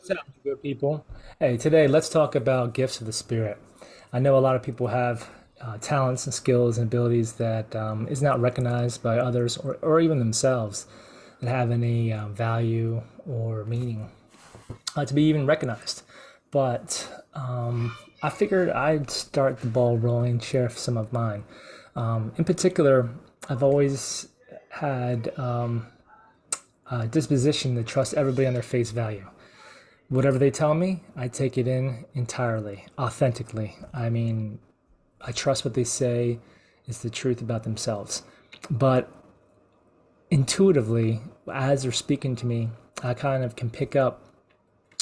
Sounds good, people. Hey, today let's talk about gifts of the spirit. I know a lot of people have talents and skills and abilities that is not recognized by others or even themselves that have any value or meaning to be even recognized. But I figured I'd start the ball rolling, share some of mine. In particular, I've always had a disposition to trust everybody on their face value. Whatever they tell me, I take it in entirely, authentically. I mean, I trust what they say is the truth about themselves. But intuitively, as they're speaking to me, I kind of can pick up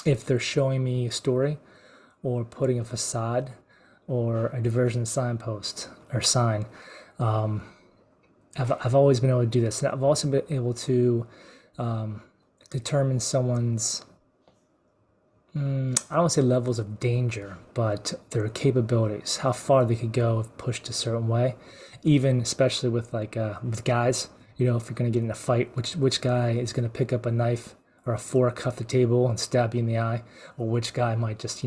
if they're showing me a story or putting a facade or a diversion signpost or sign. I've always been able to do this. And I've also been able to determine someone's I don't want to say levels of danger, but their capabilities, how far they could go if pushed a certain way. Even especially with with guys, if you're going to get in a fight, which guy is going to pick up a knife or a fork off the table and stab you in the eye, or which guy might just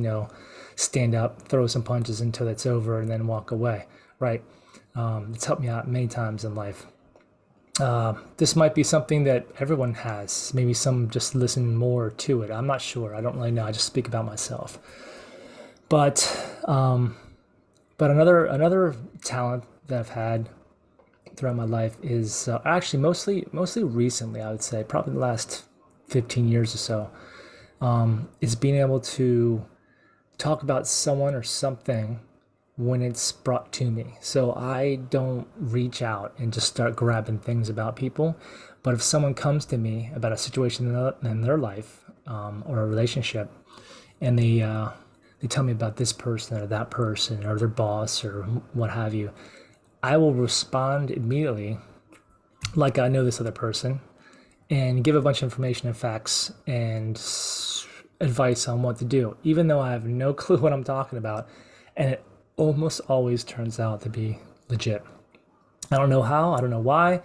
stand up, throw some punches until it's over, and then walk away. Right? It's helped me out many times in life. This might be something that everyone has. Maybe some just listen more to it. I'm not sure. I don't really know. I just speak about myself. But another talent that I've had throughout my life is actually mostly recently. I would say probably the last 15 years or so is being able to talk about someone or something when it's brought to me. So I don't reach out and just start grabbing things about people. But if someone comes to me about a situation in their life or a relationship, and they tell me about this person or that person or their boss or what have you, I will respond immediately like I know this other person and give a bunch of information and facts and advice on what to do, even though I have no clue what I'm talking about. And it almost always turns out to be legit. I don't know how, I don't know why.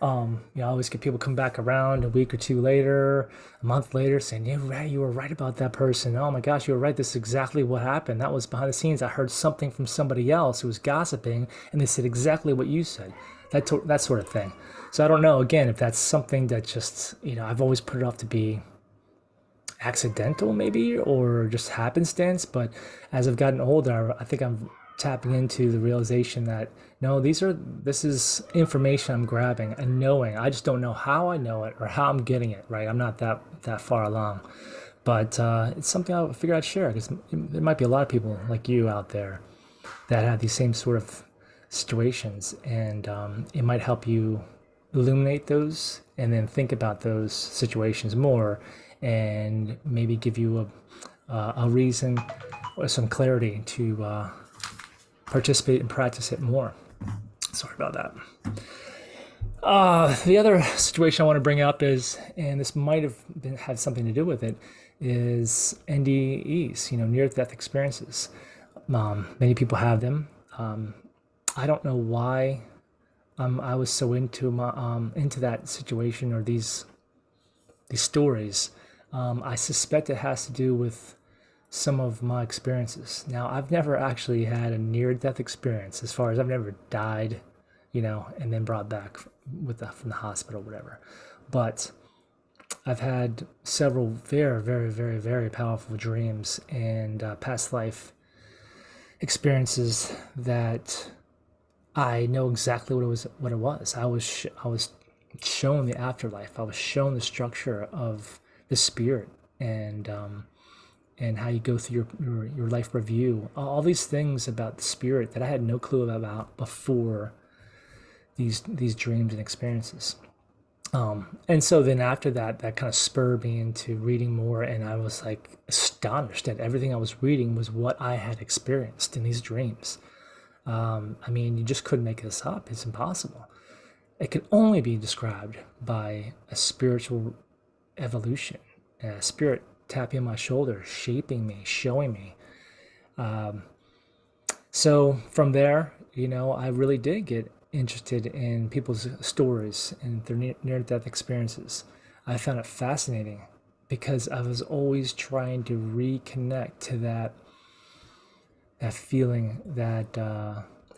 I always get people come back around a week or two later, a month later, saying, "Yeah, right, you were right about that person. Oh my gosh, you were right. This is exactly what happened. That was behind the scenes. I heard something from somebody else who was gossiping, and they said exactly what you said." That sort of thing. So I don't know again if that's something that just I've always put it off to be accidental maybe or just happenstance, but as I've gotten older I think I'm tapping into the realization that no, this is information I'm grabbing and knowing. I just don't know how I know it or how I'm getting it right. I'm not that far along, but it's something I figured I'd share because there might be a lot of people like you out there that have these same sort of situations, and it might help you illuminate those and then think about those situations more and maybe give you a reason or some clarity to participate and practice it more. Sorry about that. The other situation I want to bring up is, and this might had something to do with it, is NDEs, near-death experiences. Many people have them. I don't know why I was so into that situation or these stories. I suspect it has to do with some of my experiences. Now, I've never actually had a near-death experience, as far as I've never died, and then brought back from the hospital, or whatever. But I've had several very, very, very, very powerful dreams and past life experiences that I know exactly what it was. I was shown the afterlife. I was shown the structure of the spirit and how you go through your life review. All these things about the spirit that I had no clue about before these dreams and experiences. And so then after that, that kind of spurred me into reading more, and I was like astonished that everything I was reading was what I had experienced in these dreams. I mean, you just couldn't make this up. It's impossible. It can only be described by a spiritual evolution, a spirit tapping on my shoulder, shaping me, showing me. So from there, I really did get interested in people's stories and their near death experiences. I found it fascinating because I was always trying to reconnect to that feeling, that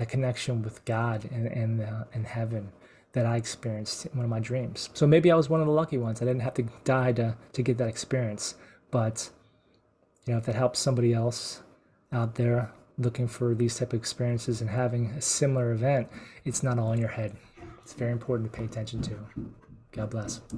connection with God and heaven that I experienced in one of my dreams. So maybe I was one of the lucky ones. I didn't have to die to get that experience. But if that helps somebody else out there looking for these type of experiences and having a similar event, it's not all in your head. It's very important to pay attention to. God bless.